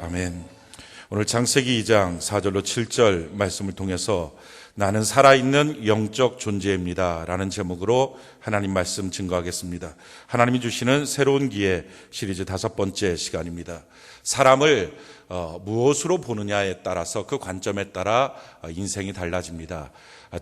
아멘. 오늘 창세기 2장 4절로 7절 말씀을 통해서 나는 살아있는 영적 존재입니다 라는 제목으로 하나님 말씀 증거하겠습니다. 하나님이 주시는 새로운 기회 시리즈 5번째 시간입니다. 사람을 무엇으로 보느냐에 따라서 그 관점에 따라 인생이 달라집니다.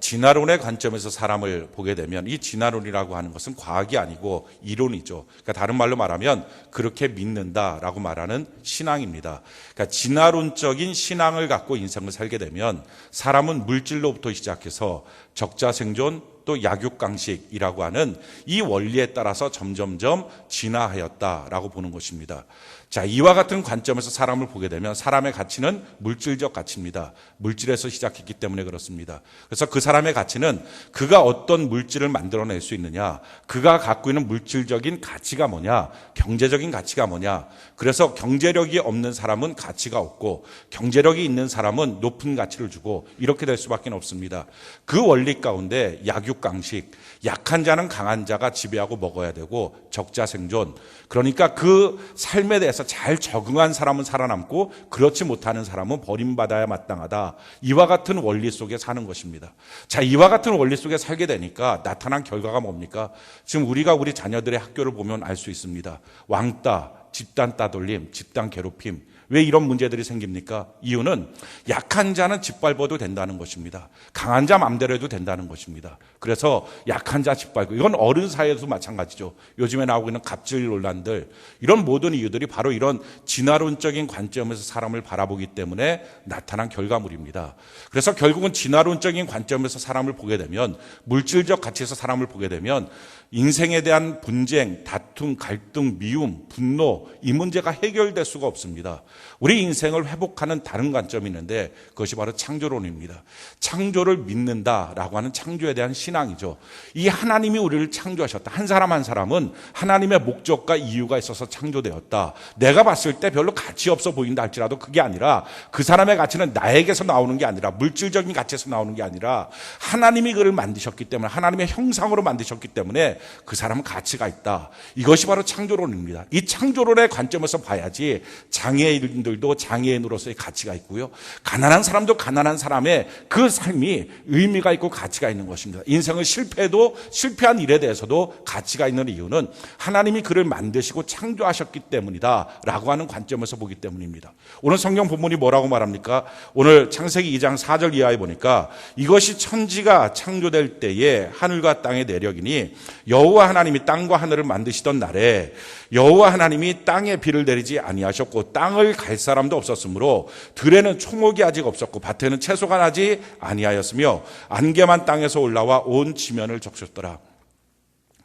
진화론의 관점에서 사람을 보게 되면 이 진화론이라고 하는 것은 과학이 아니고 이론이죠. 그러니까 다른 말로 말하면 그렇게 믿는다라고 말하는 신앙입니다. 그러니까 진화론적인 신앙을 갖고 인생을 살게 되면 사람은 물질로부터 시작해서 적자생존 또 약육강식이라고 하는 이 원리에 따라서 점점점 진화하였다라고 보는 것입니다. 자, 이와 같은 관점에서 사람을 보게 되면 사람의 가치는 물질적 가치입니다. 물질에서 시작했기 때문에 그렇습니다. 그래서 그 사람의 가치는 그가 어떤 물질을 만들어낼 수 있느냐, 그가 갖고 있는 물질적인 가치가 뭐냐, 경제적인 가치가 뭐냐. 그래서 경제력이 없는 사람은 가치가 없고 경제력이 있는 사람은 높은 가치를 주고 이렇게 될 수밖에 없습니다. 그 원리 가운데 약육강식, 약한 자는 강한 자가 지배하고 먹어야 되고 적자생존, 그러니까 그 삶에 대해서 잘 적응한 사람은 살아남고 그렇지 못하는 사람은 버림받아야 마땅하다. 이와 같은 원리 속에 사는 것입니다. 자, 이와 같은 원리 속에 살게 되니까 나타난 결과가 뭡니까? 지금 우리가 우리 자녀들의 학교를 보면 알 수 있습니다. 왕따, 집단 따돌림, 집단 괴롭힘. 왜 이런 문제들이 생깁니까? 이유는 약한 자는 짓밟아도 된다는 것입니다. 강한 자 맘대로 해도 된다는 것입니다. 그래서 약한 자 짓밟고, 이건 어른 사이에서도 마찬가지죠. 요즘에 나오고 있는 갑질 논란들, 이런 모든 이유들이 바로 이런 진화론적인 관점에서 사람을 바라보기 때문에 나타난 결과물입니다. 그래서 결국은 진화론적인 관점에서 사람을 보게 되면, 물질적 가치에서 사람을 보게 되면 인생에 대한 분쟁, 다툼, 갈등, 미움, 분노, 이 문제가 해결될 수가 없습니다. 우리 인생을 회복하는 다른 관점이 있는데 그것이 바로 창조론입니다. 창조를 믿는다라고 하는 창조에 대한 신앙이죠. 이 하나님이 우리를 창조하셨다. 한 사람 한 사람은 하나님의 목적과 이유가 있어서 창조되었다. 내가 봤을 때 별로 가치 없어 보인다 할지라도 그게 아니라 그 사람의 가치는 나에게서 나오는 게 아니라 물질적인 가치에서 나오는 게 아니라 하나님이 그를 만드셨기 때문에, 하나님의 형상으로 만드셨기 때문에 그 사람은 가치가 있다. 이것이 바로 창조론입니다. 이 창조론의 관점에서 봐야지 장애인들도 장애인으로서의 가치가 있고요, 가난한 사람도 가난한 사람의 그 삶이 의미가 있고 가치가 있는 것입니다. 인생을 실패해도 실패한 일에 대해서도 가치가 있는 이유는 하나님이 그를 만드시고 창조하셨기 때문이다 라고 하는 관점에서 보기 때문입니다. 오늘 성경 본문이 뭐라고 말합니까? 오늘 창세기 2장 4절 이하에 보니까 이것이 천지가 창조될 때에 하늘과 땅의 내력이니 여호와 하나님이 땅과 하늘을 만드시던 날에 여호와 하나님이 땅에 비를 내리지 아니하셨고 땅을 갈 사람도 없었으므로 들에는 초목이 아직 없었고 밭에는 채소가 나지 아니하였으며 안개만 땅에서 올라와 온 지면을 적셨더라.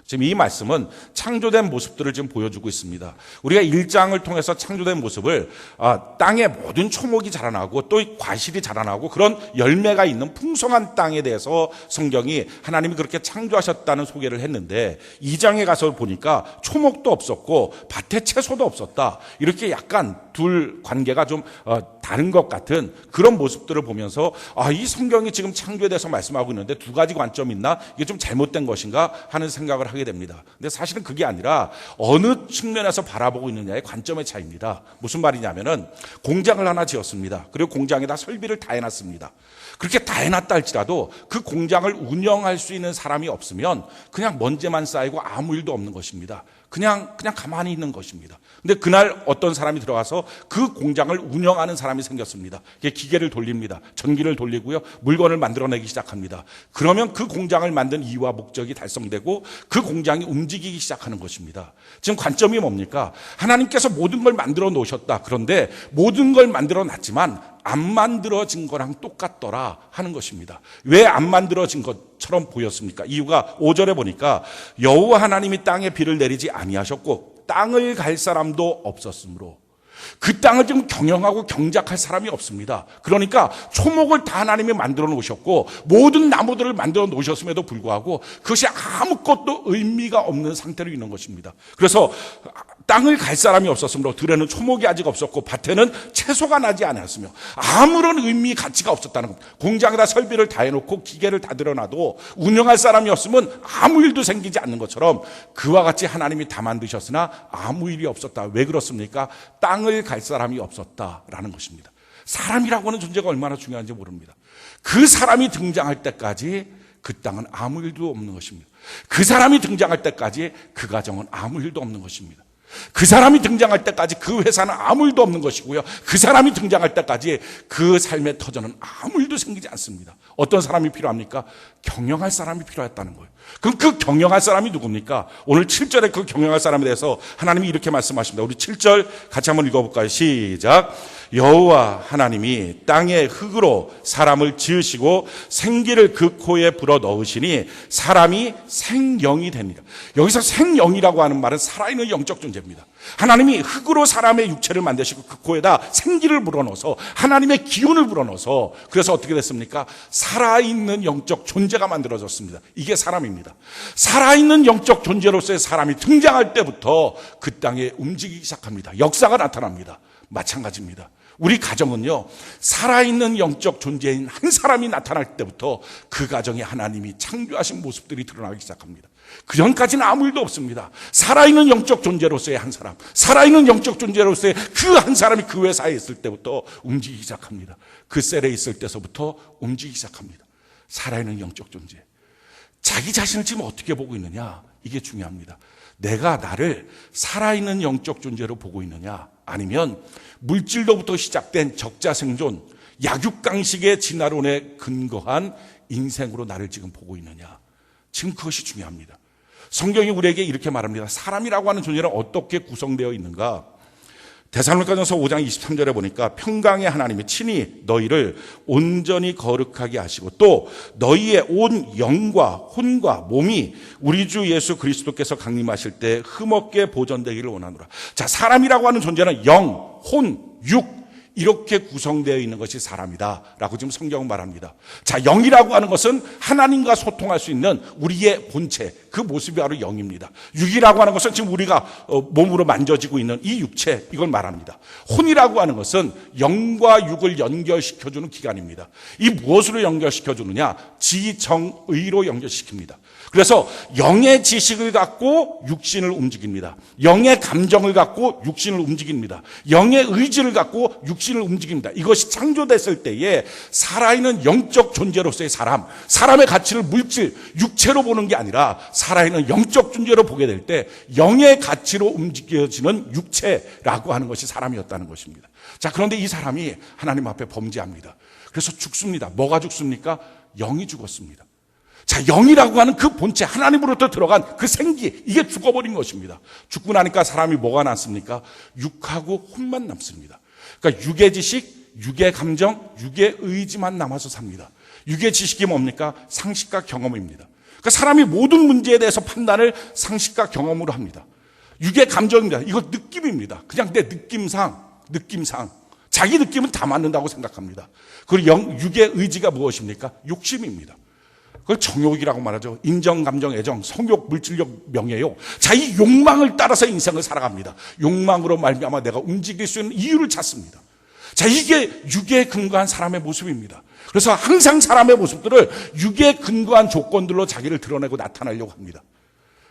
지금 이 말씀은 창조된 모습들을 지금 보여주고 있습니다. 우리가 1장을 통해서 창조된 모습을 땅에 모든 초목이 자라나고 또 과실이 자라나고 그런 열매가 있는 풍성한 땅에 대해서 성경이 하나님이 그렇게 창조하셨다는 소개를 했는데 2장에 가서 보니까 초목도 없었고 밭에 채소도 없었다. 이렇게 약간 둘 관계가 좀 다른 것 같은 그런 모습들을 보면서 이 성경이 지금 창조에 대해서 말씀하고 있는데 두 가지 관점이 있나? 이게 좀 잘못된 것인가? 하는 생각을 하게 됩니다. 근데 사실은 그게 아니라 어느 측면에서 바라보고 있느냐의 관점의 차이입니다. 무슨 말이냐면은 공장을 하나 지었습니다. 그리고 공장에다 설비를 다 해놨습니다. 그렇게 다 해놨다 할지라도 그 공장을 운영할 수 있는 사람이 없으면 그냥 먼지만 쌓이고 아무 일도 없는 것입니다. 그냥 가만히 있는 것입니다. 근데 그날 어떤 사람이 들어가서 그 공장을 운영하는 사람이 생겼습니다. 기계를 돌립니다. 전기를 돌리고요, 물건을 만들어내기 시작합니다. 그러면 그 공장을 만든 이유와 목적이 달성되고 그 공장이 움직이기 시작하는 것입니다. 지금 관점이 뭡니까? 하나님께서 모든 걸 만들어 놓으셨다. 그런데 모든 걸 만들어 놨지만 안 만들어진 거랑 똑같더라 하는 것입니다. 왜 안 만들어진 것처럼 보였습니까? 이유가 5절에 보니까 여호와 하나님이 땅에 비를 내리지 아니하셨고 땅을 갈 사람도 없었으므로, 그 땅을 지금 경영하고 경작할 사람이 없습니다. 그러니까 초목을 다 하나님이 만들어 놓으셨고 모든 나무들을 만들어 놓으셨음에도 불구하고 그것이 아무것도 의미가 없는 상태로 있는 것입니다. 그래서 땅을 갈 사람이 없었으므로 들에는 초목이 아직 없었고 밭에는 채소가 나지 않았으며 아무런 의미 가치가 없었다는 겁니다. 공장에다 설비를 다 해놓고 기계를 다 들여놔도 운영할 사람이 없으면 아무 일도 생기지 않는 것처럼 그와 같이 하나님이 다 만드셨으나 아무 일이 없었다. 왜 그렇습니까? 땅을 갈 사람이 없었다라는 것입니다. 사람이라고 하는 존재가 얼마나 중요한지 모릅니다. 그 사람이 등장할 때까지 그 땅은 아무 일도 없는 것입니다. 그 사람이 등장할 때까지 그 가정은 아무 일도 없는 것입니다. 그 사람이 등장할 때까지 그 회사는 아무 일도 없는 것이고요. 그 사람이 등장할 때까지 그 삶의 터전은 아무 일도 생기지 않습니다. 어떤 사람이 필요합니까? 경영할 사람이 필요했다는 거예요. 그럼 그 경영할 사람이 누굽니까? 오늘 7절에 그 경영할 사람에 대해서 하나님이 이렇게 말씀하십니다. 우리 7절 같이 한번 읽어볼까요? 시작. 여호와 하나님이 땅의 흙으로 사람을 지으시고 생기를 그 코에 불어 넣으시니 사람이 생영이 됩니다. 여기서 생영이라고 하는 말은 살아있는 영적 존재입니다. 하나님이 흙으로 사람의 육체를 만드시고 그 코에다 생기를 불어넣어서 하나님의 기운을 불어넣어서 그래서 어떻게 됐습니까? 살아있는 영적 존재가 만들어졌습니다. 이게 사람입니다. 살아있는 영적 존재로서의 사람이 등장할 때부터 그 땅에 움직이기 시작합니다. 역사가 나타납니다. 마찬가지입니다. 우리 가정은요, 살아있는 영적 존재인 한 사람이 나타날 때부터 그 가정에 하나님이 창조하신 모습들이 드러나기 시작합니다. 그 전까지는 아무 일도 없습니다. 살아있는 영적 존재로서의 한 사람, 살아있는 영적 존재로서의 그 한 사람이 그 회사에 있을 때부터 움직이기 시작합니다. 그 셀에 있을 때서부터 움직이기 시작합니다. 살아있는 영적 존재. 자기 자신을 지금 어떻게 보고 있느냐, 이게 중요합니다. 내가 나를 살아있는 영적 존재로 보고 있느냐, 아니면 물질로부터 시작된 적자생존, 약육강식의 진화론에 근거한 인생으로 나를 지금 보고 있느냐, 지금 그것이 중요합니다. 성경이 우리에게 이렇게 말합니다. 사람이라고 하는 존재는 어떻게 구성되어 있는가? 데살로니가전서 5장 23절에 보니까 평강의 하나님이 친히 너희를 온전히 거룩하게 하시고 또 너희의 온 영과 혼과 몸이 우리 주 예수 그리스도께서 강림하실 때 흠없게 보존되기를 원하노라. 자, 사람이라고 하는 존재는 영, 혼, 육 이렇게 구성되어 있는 것이 사람이다 라고 지금 성경은 말합니다. 자, 영이라고 하는 것은 하나님과 소통할 수 있는 우리의 본체, 그 모습이 바로 영입니다. 육이라고 하는 것은 지금 우리가 몸으로 만져지고 있는 이 육체, 이걸 말합니다. 혼이라고 하는 것은 영과 육을 연결시켜주는 기관입니다. 이 무엇으로 연결시켜주느냐? 지, 정, 의로 연결시킵니다. 그래서 영의 지식을 갖고 육신을 움직입니다. 영의 감정을 갖고 육신을 움직입니다. 영의 의지를 갖고 육신을 움직입니다. 이것이 창조됐을 때에 살아있는 영적 존재로서의 사람, 사람의 가치를 물질, 육체로 보는 게 아니라 살아있는 영적 존재로 보게 될 때 영의 가치로 움직여지는 육체라고 하는 것이 사람이었다는 것입니다. 자, 그런데 이 사람이 하나님 앞에 범죄합니다. 그래서 죽습니다. 뭐가 죽습니까? 영이 죽었습니다. 자, 영이라고 하는 그 본체, 하나님으로부터 들어간 그 생기, 이게 죽어버린 것입니다. 죽고 나니까 사람이 뭐가 남습니까? 육하고 혼만 남습니다. 그러니까 육의 지식, 육의 감정, 육의 의지만 남아서 삽니다. 육의 지식이 뭡니까? 상식과 경험입니다. 그러니까 사람이 모든 문제에 대해서 판단을 상식과 경험으로 합니다. 육의 감정입니다. 이거 느낌입니다. 그냥 내 느낌상. 자기 느낌은 다 맞는다고 생각합니다. 그리고 육의 의지가 무엇입니까? 욕심입니다. 그걸 정욕이라고 말하죠. 인정, 감정, 애정, 성욕, 물질력, 명예욕. 자, 이 욕망을 따라서 인생을 살아갑니다. 욕망으로 말미암아 내가 움직일 수 있는 이유를 찾습니다. 자, 이게 육에 근거한 사람의 모습입니다. 그래서 항상 사람의 모습들을 육에 근거한 조건들로 자기를 드러내고 나타내려고 합니다.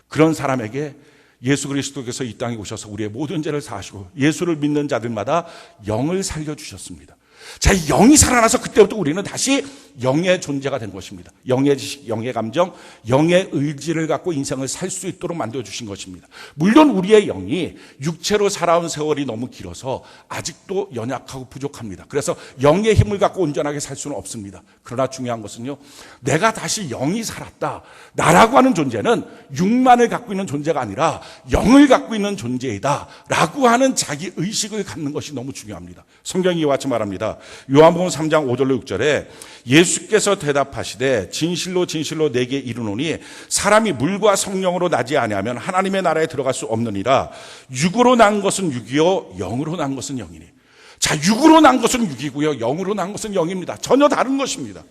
그런 사람에게 예수 그리스도께서 이 땅에 오셔서 우리의 모든 죄를 사하시고 예수를 믿는 자들마다 영을 살려주셨습니다. 자, 이 영이 살아나서 그때부터 우리는 다시 영의 존재가 된 것입니다. 영의 지식, 영의 감정, 영의 의지를 갖고 인생을 살 수 있도록 만들어주신 것입니다. 물론 우리의 영이 육체로 살아온 세월이 너무 길어서 아직도 연약하고 부족합니다. 그래서 영의 힘을 갖고 온전하게 살 수는 없습니다. 그러나 중요한 것은요, 내가 다시 영이 살았다. 나라고 하는 존재는 육만을 갖고 있는 존재가 아니라 영을 갖고 있는 존재이다 라고 하는 자기 의식을 갖는 것이 너무 중요합니다. 성경이 이와 같이 말합니다. 요한복음 3장 5절로 6절에 예수께서 대답하시되 진실로 진실로 내게 이르노니 사람이 물과 성령으로 나지 아니하면 하나님의 나라에 들어갈 수 없느니라. 육으로 난 것은 육이요 영으로 난 것은 영이니. 자, 육으로 난 것은 육이고요 영으로 난 것은 영입니다. 전혀 다른 것입니다.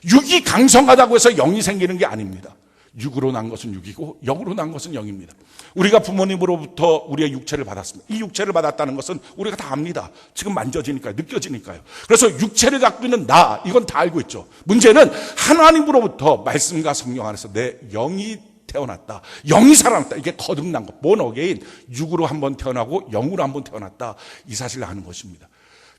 육이 강성하다고 해서 영이 생기는 게 아닙니다. 육으로 난 것은 육이고 영으로 난 것은 영입니다. 우리가 부모님으로부터 우리의 육체를 받았습니다. 이 육체를 받았다는 것은 우리가 다 압니다. 지금 만져지니까요. 느껴지니까요. 그래서 육체를 갖고 있는 나, 이건 다 알고 있죠. 문제는 하나님으로부터 말씀과 성령 안에서 내 영이 태어났다. 영이 살아났다. 이게 거듭난 것. born again. 육으로 한번 태어나고 영으로 한번 태어났다. 이 사실을 아는 것입니다.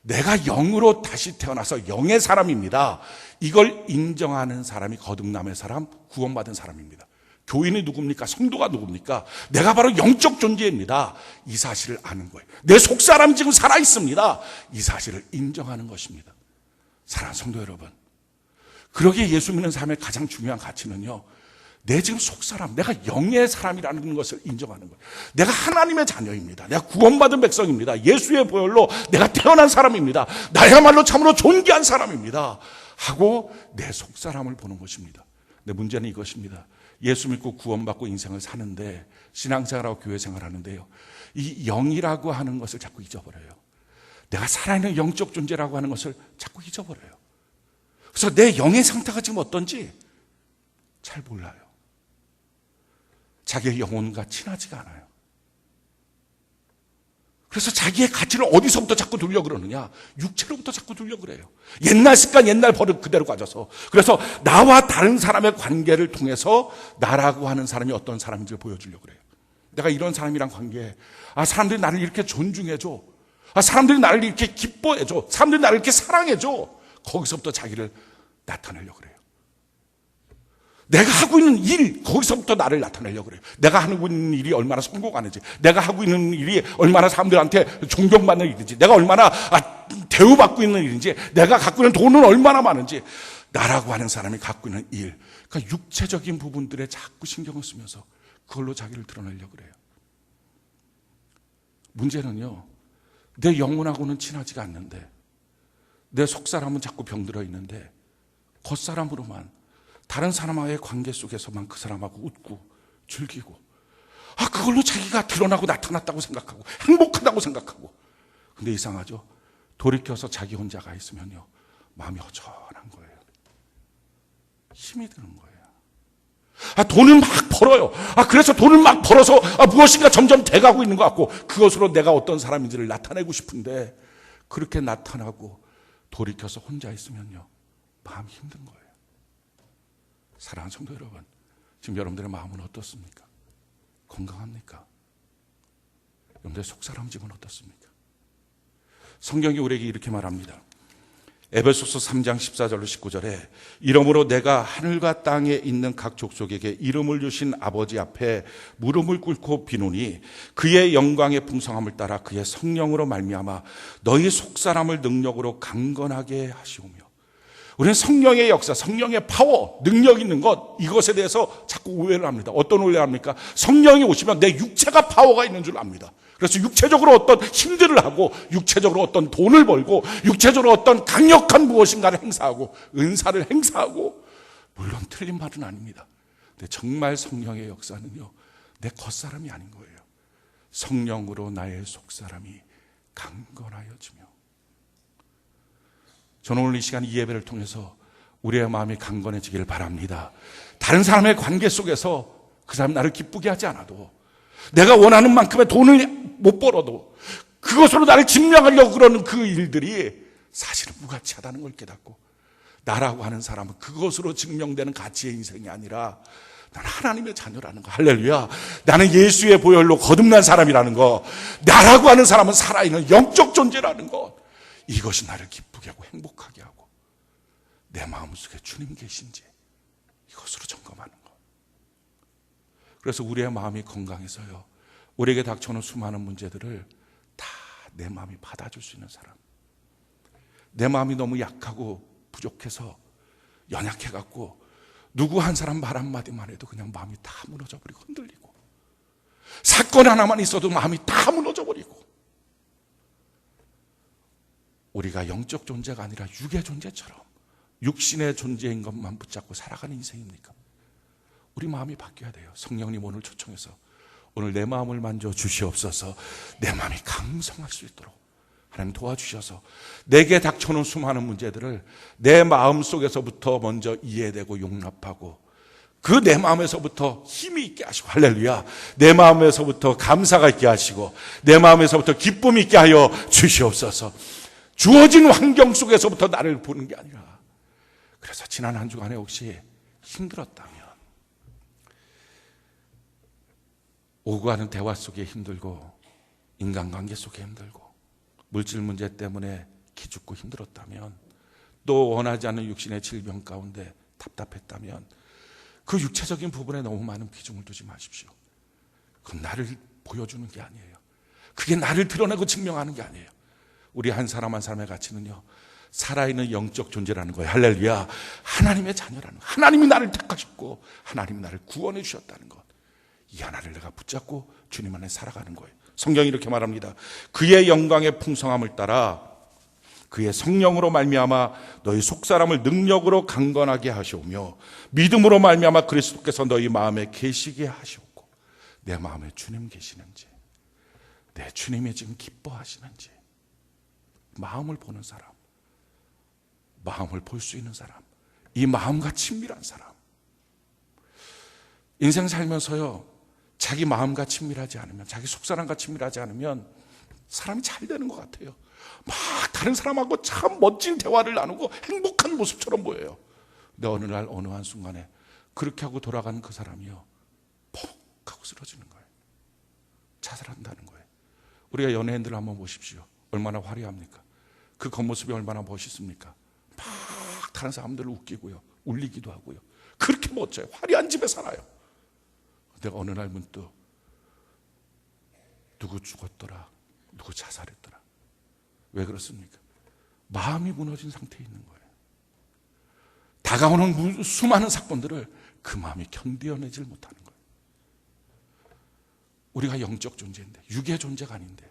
내가 영으로 다시 태어나서 영의 사람입니다. 이걸 인정하는 사람이 거듭남의 사람, 구원받은 사람입니다. 교인이 누굽니까? 성도가 누굽니까? 내가 바로 영적 존재입니다. 이 사실을 아는 거예요. 내 속사람 지금 살아있습니다. 이 사실을 인정하는 것입니다. 사랑하는 성도 여러분, 그러기에 예수 믿는 삶의 가장 중요한 가치는요, 내 지금 속사람, 내가 영의 사람이라는 것을 인정하는 거예요. 내가 하나님의 자녀입니다. 내가 구원받은 백성입니다. 예수의 보혈로 내가 태어난 사람입니다. 나야말로 참으로 존귀한 사람입니다. 하고 내 속사람을 보는 것입니다. 근데 문제는 이것입니다. 예수 믿고 구원받고 인생을 사는데, 신앙생활하고 교회생활 하는데요, 이 영이라고 하는 것을 자꾸 잊어버려요. 내가 살아있는 영적 존재라고 하는 것을 자꾸 잊어버려요. 그래서 내 영의 상태가 지금 어떤지 잘 몰라요. 자기의 영혼과 친하지가 않아요. 그래서 자기의 가치를 어디서부터 자꾸 두려고 그러느냐? 육체로부터 자꾸 두려고 그래요. 옛날 습관, 옛날 버릇 그대로 가져서. 그래서 나와 다른 사람의 관계를 통해서 나라고 하는 사람이 어떤 사람인지를 보여주려고 그래요. 내가 이런 사람이랑 관계해. 사람들이 나를 이렇게 존중해줘. 사람들이 나를 이렇게 기뻐해줘. 사람들이 나를 이렇게 사랑해줘. 거기서부터 자기를 나타내려고 그래요. 내가 하고 있는 일, 거기서부터 나를 나타내려고 그래요. 내가 하고 있는 일이 얼마나 성공하는지, 내가 하고 있는 일이 얼마나 사람들한테 존경받는 일인지, 내가 얼마나 대우받고 있는 일인지, 내가 갖고 있는 돈은 얼마나 많은지, 나라고 하는 사람이 갖고 있는 일, 그러니까 육체적인 부분들에 자꾸 신경을 쓰면서 그걸로 자기를 드러내려고 그래요. 문제는요, 내 영혼하고는 친하지가 않는데, 내 속사람은 자꾸 병들어 있는데, 겉사람으로만 다른 사람과의 관계 속에서만 그 사람하고 웃고 즐기고, 그걸로 자기가 드러나고 나타났다고 생각하고 행복하다고 생각하고. 근데 이상하죠? 돌이켜서 자기 혼자 가 있으면요, 마음이 허전한 거예요. 힘이 드는 거예요. 돈을 막 벌어요. 그래서 돈을 막 벌어서 무엇인가 점점 돼가고 있는 것 같고, 그것으로 내가 어떤 사람인지를 나타내고 싶은데, 그렇게 나타나고 돌이켜서 혼자 있으면요, 마음이 힘든 거예요. 사랑하는 성도 여러분, 지금 여러분들의 마음은 어떻습니까? 건강합니까? 여러분들의 속사람 집은 어떻습니까? 성경이 우리에게 이렇게 말합니다. 에베소서 3장 14절로 19절에 이러므로 내가 하늘과 땅에 있는 각 족속에게 이름을 주신 아버지 앞에 무릎을 꿇고 비노니 그의 영광의 풍성함을 따라 그의 성령으로 말미암아 너희 속사람을 능력으로 강건하게 하시오며. 우리는 성령의 역사, 성령의 파워, 능력 있는 것, 이것에 대해서 자꾸 오해를 합니다. 어떤 오해를 합니까? 성령이 오시면 내 육체가 파워가 있는 줄 압니다. 그래서 육체적으로 어떤 힘들을 하고, 육체적으로 어떤 돈을 벌고, 육체적으로 어떤 강력한 무엇인가를 행사하고, 은사를 행사하고, 물론 틀린 말은 아닙니다. 근데 정말 성령의 역사는요, 내 겉사람이 아닌 거예요. 성령으로 나의 속사람이 강건하여지며. 저는 오늘 이 시간 이 예배를 통해서 우리의 마음이 강건해지기를 바랍니다. 다른 사람의 관계 속에서 그 사람이 나를 기쁘게 하지 않아도, 내가 원하는 만큼의 돈을 못 벌어도 그것으로 나를 증명하려고 그러는 그 일들이 사실은 무가치하다는 걸 깨닫고, 나라고 하는 사람은 그것으로 증명되는 가치의 인생이 아니라 나는 하나님의 자녀라는 거, 할렐루야. 나는 예수의 보혈로 거듭난 사람이라는 거, 나라고 하는 사람은 살아있는 영적 존재라는 것, 이것이 나를 기쁘게 하고 행복하게 하고 내 마음속에 주님 계신지 이것으로 점검하는 것. 그래서 우리의 마음이 건강해서요, 우리에게 닥쳐오는 수많은 문제들을 다 내 마음이 받아줄 수 있는 사람. 내 마음이 너무 약하고 부족해서 연약해갖고 누구 한 사람 말 한마디만 해도 그냥 마음이 다 무너져버리고 흔들리고, 사건 하나만 있어도 마음이 다 무너져버리고, 우리가 영적 존재가 아니라 육의 존재처럼 육신의 존재인 것만 붙잡고 살아가는 인생입니까? 우리 마음이 바뀌어야 돼요. 성령님 오늘 초청해서 오늘 내 마음을 만져 주시옵소서. 내 마음이 강성할 수 있도록 하나님 도와주셔서 내게 닥쳐오는 수많은 문제들을 내 마음 속에서부터 먼저 이해되고 용납하고, 그 내 마음에서부터 힘이 있게 하시고, 할렐루야, 내 마음에서부터 감사가 있게 하시고 내 마음에서부터 기쁨이 있게 하여 주시옵소서. 주어진 환경 속에서부터 나를 보는 게 아니라. 그래서 지난 한 주간에 혹시 힘들었다면, 오고 가는 대화 속에 힘들고 인간관계 속에 힘들고 물질 문제 때문에 기죽고 힘들었다면, 또 원하지 않는 육신의 질병 가운데 답답했다면, 그 육체적인 부분에 너무 많은 비중을 두지 마십시오. 그건 나를 보여주는 게 아니에요. 그게 나를 드러내고 증명하는 게 아니에요. 우리 한 사람 한 사람의 가치는요, 살아있는 영적 존재라는 거예요. 할렐루야. 하나님의 자녀라는 거. 하나님이 나를 택하셨고 하나님이 나를 구원해 주셨다는 것. 이 하나를 내가 붙잡고 주님 안에 살아가는 거예요. 성경이 이렇게 말합니다. 그의 영광의 풍성함을 따라 그의 성령으로 말미암아 너희 속사람을 능력으로 강건하게 하시오며 믿음으로 말미암아 그리스도께서 너희 마음에 계시게 하시옵고. 내 마음에 주님 계시는지, 내 주님이 지금 기뻐하시는지, 마음을 보는 사람, 마음을 볼 수 있는 사람, 이 마음과 친밀한 사람. 인생 살면서요, 자기 마음과 친밀하지 않으면, 자기 속사람과 친밀하지 않으면 사람이 잘 되는 것 같아요. 막 다른 사람하고 참 멋진 대화를 나누고 행복한 모습처럼 보여요. 근데 어느 날 어느 한순간에 그렇게 하고 돌아가는 그 사람이요, 퍽 하고 쓰러지는 거예요. 자살한다는 거예요. 우리가 연예인들 한번 보십시오. 얼마나 화려합니까? 그 겉모습이 얼마나 멋있습니까? 막 다른 사람들을 웃기고요, 울리기도 하고요. 그렇게 멋져요. 화려한 집에 살아요. 내가 어느 날 문득 누구 죽었더라, 누구 자살했더라. 왜 그렇습니까? 마음이 무너진 상태에 있는 거예요. 다가오는 수많은 사건들을 그 마음이 견뎌내질 못하는 거예요. 우리가 영적 존재인데, 육의 존재가 아닌데,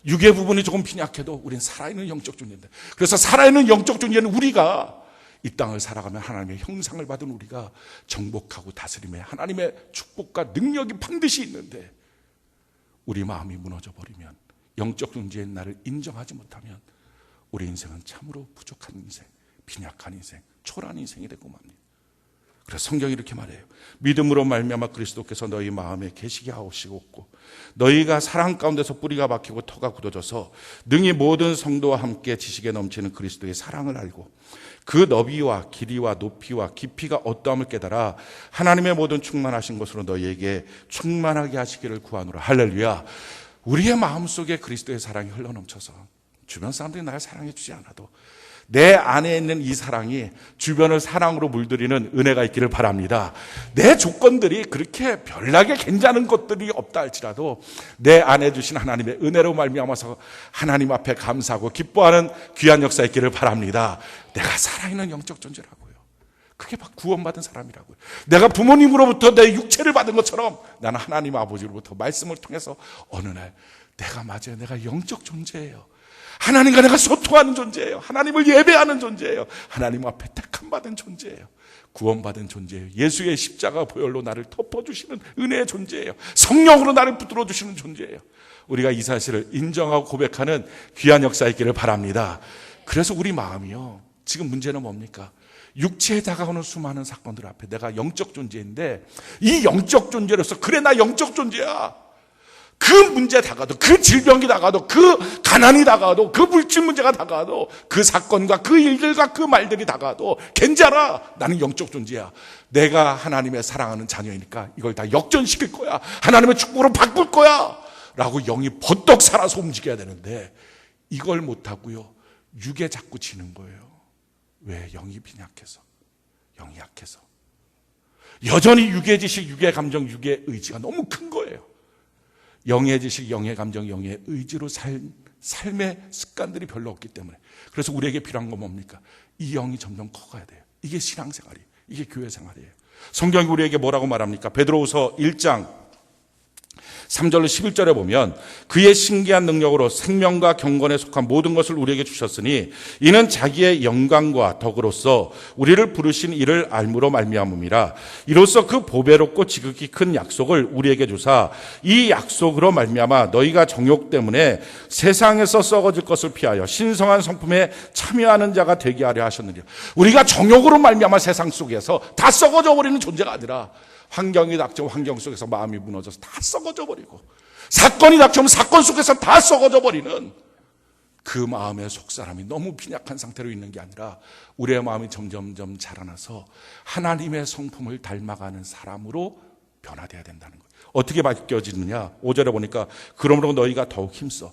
육의 부분이 조금 빈약해도 우리는 살아있는 영적 존재인데, 그래서 살아있는 영적 존재는 우리가 이 땅을 살아가며 하나님의 형상을 받은 우리가 정복하고 다스림에 하나님의 축복과 능력이 반드시 있는데, 우리 마음이 무너져 버리면, 영적 존재인 나를 인정하지 못하면 우리 인생은 참으로 부족한 인생, 빈약한 인생, 초라한 인생이 되고 맙니다. 그래서 성경이 이렇게 말해요. 믿음으로 말미암아 그리스도께서 너희 마음에 계시게 하시옵고 너희가 사랑 가운데서 뿌리가 박히고 터가 굳어져서 능히 모든 성도와 함께 지식에 넘치는 그리스도의 사랑을 알고 그 너비와 길이와 높이와 깊이가 어떠함을 깨달아 하나님의 모든 충만하신 것으로 너희에게 충만하게 하시기를 구하노라. 할렐루야. 우리의 마음속에 그리스도의 사랑이 흘러넘쳐서 주변 사람들이 나를 사랑해 주지 않아도 내 안에 있는 이 사랑이 주변을 사랑으로 물들이는 은혜가 있기를 바랍니다. 내 조건들이 그렇게 별나게 괜찮은 것들이 없다 할지라도 내 안에 주신 하나님의 은혜로 말미암아서 하나님 앞에 감사하고 기뻐하는 귀한 역사 있기를 바랍니다. 내가 살아있는 영적 존재라고요. 그게 막 구원받은 사람이라고요. 내가 부모님으로부터 내 육체를 받은 것처럼 나는 하나님 아버지로부터 말씀을 통해서 어느 날 내가 영적 존재예요. 하나님과 내가 소통하는 존재예요. 하나님을 예배하는 존재예요. 하나님 앞에 택함받은 존재예요. 구원받은 존재예요. 예수의 십자가 보혈로 나를 덮어주시는 은혜의 존재예요. 성령으로 나를 붙들어 주시는 존재예요. 우리가 이 사실을 인정하고 고백하는 귀한 역사 있기를 바랍니다. 그래서 우리 마음이요, 지금 문제는 뭡니까? 육체에 다가오는 수많은 사건들 앞에 내가 영적 존재인데, 이 영적 존재로서 그래 나 영적 존재야, 그 문제 다가도, 그 질병이 다가도, 그 가난이 다가도, 그 물질 문제가 다가도, 그 사건과 그 일들과 그 말들이 다가도 괜찮아, 나는 영적 존재야. 내가 하나님의 사랑하는 자녀이니까 이걸 다 역전시킬 거야, 하나님의 축복으로 바꿀 거야 라고 영이 버떡 살아서 움직여야 되는데, 이걸 못하고요, 육에 자꾸 지는 거예요. 왜? 영이 빈약해서, 영이 약해서. 여전히 육의 지식, 육의 감정, 육의 의지가 너무 큰 거예요. 영의 지식, 영의 감정, 영의 의지로 삶의 습관들이 별로 없기 때문에. 그래서 우리에게 필요한 건 뭡니까? 이 영이 점점 커가야 돼요. 이게 신앙생활이에요. 이게 교회생활이에요. 성경이 우리에게 뭐라고 말합니까? 베드로후서 1장 3절로 11절에 보면 그의 신기한 능력으로 생명과 경건에 속한 모든 것을 우리에게 주셨으니 이는 자기의 영광과 덕으로서 우리를 부르신 이를 알므로 말미암음이라. 이로써 그 보배롭고 지극히 큰 약속을 우리에게 주사 이 약속으로 말미암아 너희가 정욕 때문에 세상에서 썩어질 것을 피하여 신성한 성품에 참여하는 자가 되게 하려 하셨느니라. 우리가 정욕으로 말미암아 세상 속에서 다 썩어져 버리는 존재가 아니라 환경이 닥치면 환경 속에서 마음이 무너져서 다 썩어져 버리고, 사건이 닥치면 사건 속에서 다 썩어져 버리는 그 마음의 속사람이 너무 빈약한 상태로 있는 게 아니라 우리의 마음이 점점점 자라나서 하나님의 성품을 닮아가는 사람으로 변화되어야 된다는 거예요. 어떻게 바뀌어지느냐? 5절에 보니까 그러므로 너희가 더욱 힘써.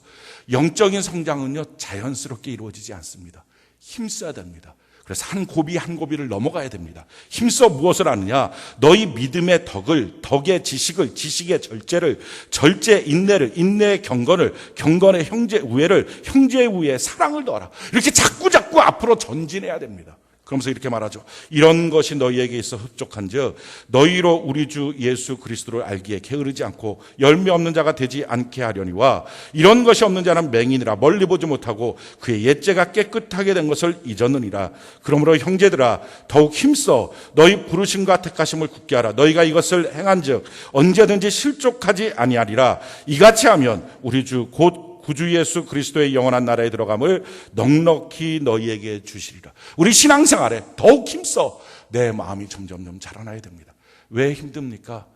영적인 성장은요 자연스럽게 이루어지지 않습니다. 힘써야 됩니다. 그래서 한 고비 한 고비를 넘어가야 됩니다. 힘써 무엇을 하느냐? 너희 믿음의 덕의 지식을, 지식의 절제를, 절제 인내를, 인내의 경건을, 경건의 형제 우애를, 형제 우애의 사랑을 더하라. 이렇게 자꾸 앞으로 전진해야 됩니다. 그러면서 이렇게 말하죠. 이런 것이 너희에게 있어 흡족한즉 너희로 우리 주 예수 그리스도를 알기에 게으르지 않고 열매 없는 자가 되지 않게 하려니와 이런 것이 없는 자는 맹인이라 멀리 보지 못하고 그의 옛죄가 깨끗하게 된 것을 잊었느니라. 그러므로 형제들아 더욱 힘써 너희 부르심과 택하심을 굳게 하라. 너희가 이것을 행한즉 언제든지 실족하지 아니하리라. 이같이 하면 우리 주 곧 구주 예수 그리스도의 영원한 나라에 들어감을 넉넉히 너희에게 주시리라. 우리 신앙생활에 더욱 힘써 내 마음이 점점점 자라나야 됩니다. 왜 힘듭니까?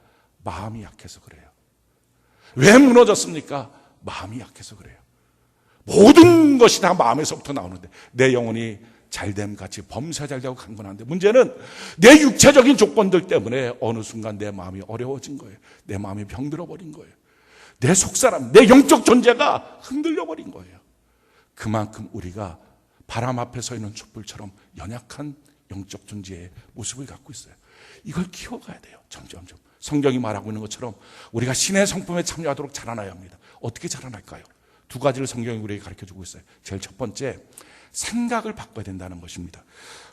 마음이 약해서 그래요. 왜 무너졌습니까? 마음이 약해서 그래요. 모든 것이 다 마음에서부터 나오는데 내 영혼이 잘됨 같이 범사 잘되고 강건한데 문제는 내 육체적인 조건들 때문에 어느 순간 내 마음이 어려워진 거예요. 내 마음이 병들어 버린 거예요. 내 속사람, 내 영적 존재가 흔들려 버린 거예요. 그만큼 우리가 바람 앞에 서 있는 촛불처럼 연약한 영적 존재의 모습을 갖고 있어요. 이걸 키워가야 돼요. 점점점. 성경이 말하고 있는 것처럼 우리가 신의 성품에 참여하도록 자라나야 합니다. 어떻게 자라날까요? 두 가지를 성경이 우리에게 가르쳐주고 있어요. 제일 첫 번째, 생각을 바꿔야 된다는 것입니다.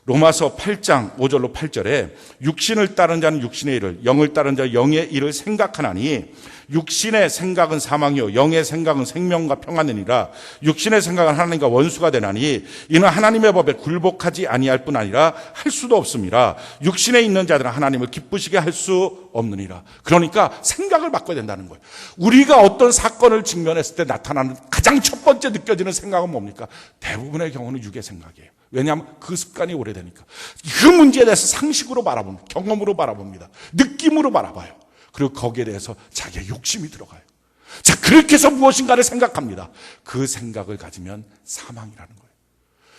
로마서 8장 5절로 8절에 육신을 따른 자는 육신의 일을, 영을 따른 자는 영의 일을 생각하나니 육신의 생각은 사망이요 영의 생각은 생명과 평안이니라. 육신의 생각은 하나님과 원수가 되나니 이는 하나님의 법에 굴복하지 아니할 뿐 아니라 할 수도 없습니다. 육신에 있는 자들은 하나님을 기쁘시게 할 수 없느니라. 그러니까 생각을 바꿔야 된다는 거예요. 우리가 어떤 사건을 직면했을 때 나타나는 가장 첫 번째 느껴지는 생각은 뭡니까? 대부분의 경우는 육의 생각이에요. 왜냐하면 그 습관이 오래되니까. 그 문제에 대해서 상식으로 바라봅니다. 경험으로 바라봅니다. 느낌으로 바라봐요. 그리고 거기에 대해서 자기의 욕심이 들어가요. 자, 그렇게 해서 무엇인가를 생각합니다. 그 생각을 가지면 사망이라는 거예요.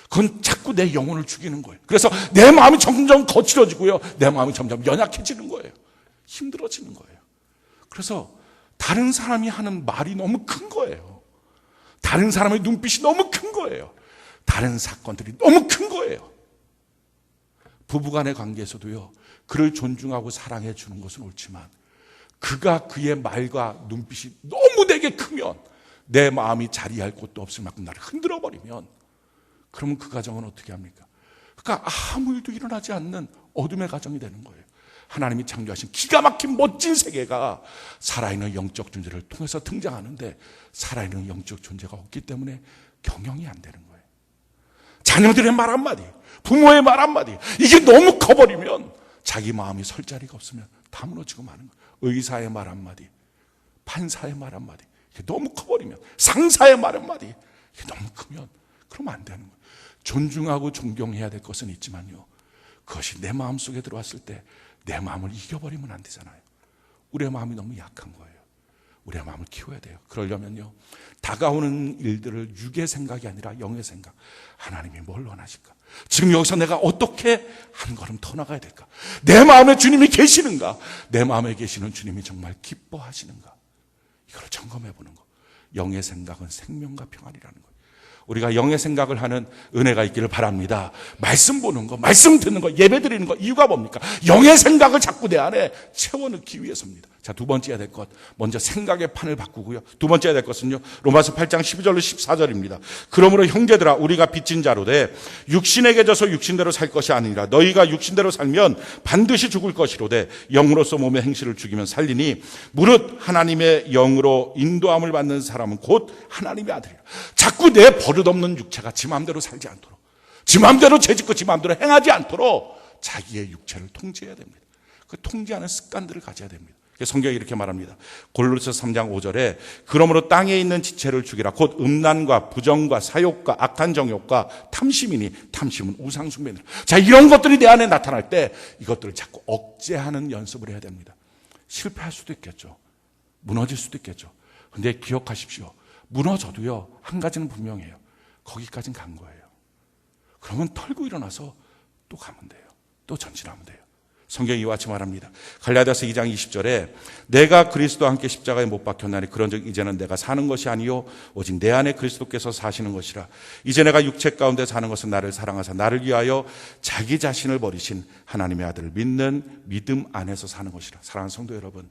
그건 자꾸 내 영혼을 죽이는 거예요. 그래서 내 마음이 점점 거칠어지고요. 내 마음이 점점 연약해지는 거예요. 힘들어지는 거예요. 그래서 다른 사람이 하는 말이 너무 큰 거예요. 다른 사람의 눈빛이 너무 큰 거예요. 다른 사건들이 너무 큰 거예요. 부부간의 관계에서도요. 그를 존중하고 사랑해 주는 것은 옳지만 그가 그의 말과 눈빛이 너무 내게 크면 내 마음이 자리할 곳도 없을 만큼 나를 흔들어 버리면 그러면 그 가정은 어떻게 합니까? 그러니까 아무 일도 일어나지 않는 어둠의 가정이 되는 거예요. 하나님이 창조하신 기가 막힌 멋진 세계가 살아있는 영적 존재를 통해서 등장하는데 살아있는 영적 존재가 없기 때문에 경영이 안 되는 거예요. 자녀들의 말 한마디, 부모의 말 한마디 이게 너무 커버리면 자기 마음이 설 자리가 없으면 다 무너지고 마는 거예요. 의사의 말 한마디, 판사의 말 한마디 이게 너무 커버리면 상사의 말 한마디 이게 너무 크면 그러면 안 되는 거예요. 존중하고 존경해야 될 것은 있지만요. 그것이 내 마음속에 들어왔을 때 내 마음을 이겨버리면 안 되잖아요. 우리의 마음이 너무 약한 거예요. 우리의 마음을 키워야 돼요. 그러려면요. 다가오는 일들을 육의 생각이 아니라 영의 생각. 하나님이 뭘 원하실까? 지금 여기서 내가 어떻게 한 걸음 더 나가야 될까? 내 마음에 주님이 계시는가? 내 마음에 계시는 주님이 정말 기뻐하시는가? 이걸 점검해 보는 거. 영의 생각은 생명과 평안이라는 거예요. 우리가 영의 생각을 하는 은혜가 있기를 바랍니다. 말씀 보는 거, 말씀 듣는 거, 예배 드리는 거 이유가 뭡니까? 영의 생각을 자꾸 내 안에 채워넣기 위해서입니다. 자, 두 번째 해야 될 것, 먼저 생각의 판을 바꾸고요. 두 번째 해야 될 것은요, 로마서 8장 12절로 14절입니다. 그러므로 형제들아, 우리가 빚진 자로되 육신에게 져서 육신대로 살 것이 아니라 너희가 육신대로 살면 반드시 죽을 것이로되 영으로서 몸의 행실을 죽이면 살리니 무릇 하나님의 영으로 인도함을 받는 사람은 곧 하나님의 아들이라. 자꾸 내 버릇없는 육체가 지 마음대로 살지 않도록, 지 마음대로 죄짓고 지 마음대로 행하지 않도록 자기의 육체를 통제해야 됩니다. 그 통제하는 습관들을 가져야 됩니다. 성경이 이렇게 말합니다. 골로새서 3장 5절에 그러므로 땅에 있는 지체를 죽이라. 곧 음란과 부정과 사욕과 악한 정욕과 탐심이니 탐심은 우상숭배니라. 자, 이런 것들이 내 안에 나타날 때 이것들을 자꾸 억제하는 연습을 해야 됩니다. 실패할 수도 있겠죠. 무너질 수도 있겠죠. 근데 기억하십시오. 무너져도요, 한 가지는 분명해요. 거기까지는 간 거예요. 그러면 털고 일어나서 또 가면 돼요. 또 전진하면 돼요. 성경이 이와 같이 말합니다. 갈라디아서 2장 20절에 내가 그리스도와 함께 십자가에 못 박혔나니 그런즉 이제는 내가 사는 것이 아니요 오직 내 안에 그리스도께서 사시는 것이라. 이제 내가 육체 가운데 사는 것은 나를 사랑하사 나를 위하여 자기 자신을 버리신 하나님의 아들을 믿는 믿음 안에서 사는 것이라. 사랑하는 성도 여러분,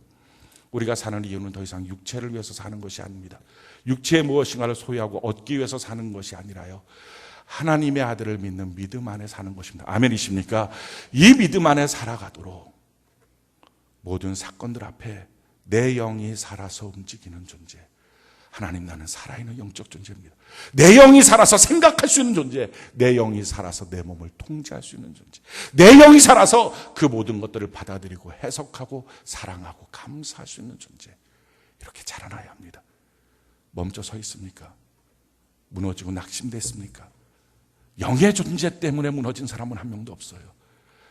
우리가 사는 이유는 더 이상 육체를 위해서 사는 것이 아닙니다. 육체의 무엇인가를 소유하고 얻기 위해서 사는 것이 아니라요, 하나님의 아들을 믿는 믿음 안에 사는 것입니다. 아멘이십니까? 이 믿음 안에 살아가도록 모든 사건들 앞에 내 영이 살아서 움직이는 존재. 하나님, 나는 살아있는 영적 존재입니다. 내 영이 살아서 생각할 수 있는 존재. 내 영이 살아서 내 몸을 통제할 수 있는 존재. 내 영이 살아서 그 모든 것들을 받아들이고 해석하고 사랑하고 감사할 수 있는 존재. 이렇게 자라나야 합니다. 멈춰 서 있습니까? 무너지고 낙심됐습니까? 영의 존재 때문에 무너진 사람은 한 명도 없어요.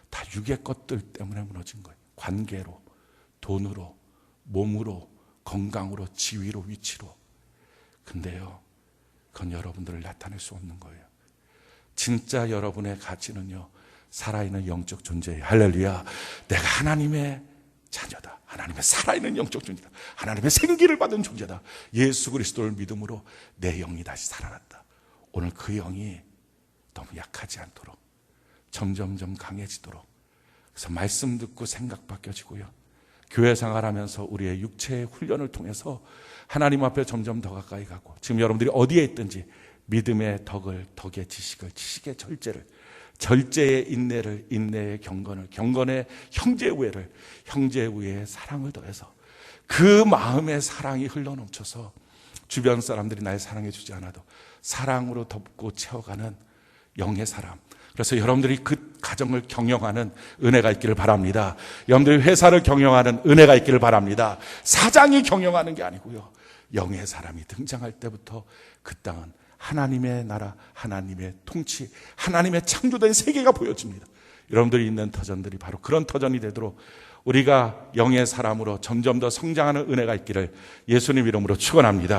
다 육의 것들 때문에 무너진 거예요. 관계로, 돈으로, 몸으로, 건강으로, 지위로, 위치로. 근데요, 그건 여러분들을 나타낼 수 없는 거예요. 진짜 여러분의 가치는요, 살아있는 영적 존재예요. 할렐루야. 내가 하나님의 자녀다. 하나님의 살아있는 영적 존재다. 하나님의 생기를 받은 존재다. 예수 그리스도를 믿음으로 내 영이 다시 살아났다. 오늘 그 영이 너무 약하지 않도록, 점점점 강해지도록, 그래서 말씀 듣고 생각 바뀌어지고요, 교회 생활하면서 우리의 육체의 훈련을 통해서 하나님 앞에 점점 더 가까이 가고, 지금 여러분들이 어디에 있든지 믿음의 덕을, 덕의 지식을, 지식의 절제를, 절제의 인내를, 인내의 경건을, 경건의 형제 우애를, 형제 우애의 사랑을 더해서 그 마음의 사랑이 흘러넘쳐서 주변 사람들이 날 사랑해 주지 않아도 사랑으로 덮고 채워가는 영의 사람. 그래서 여러분들이 그 가정을 경영하는 은혜가 있기를 바랍니다. 여러분들이 회사를 경영하는 은혜가 있기를 바랍니다. 사장이 경영하는 게 아니고요, 영의 사람이 등장할 때부터 그 땅은 하나님의 나라, 하나님의 통치, 하나님의 창조된 세계가 보여집니다. 여러분들이 있는 터전들이 바로 그런 터전이 되도록 우리가 영의 사람으로 점점 더 성장하는 은혜가 있기를 예수님 이름으로 축원합니다.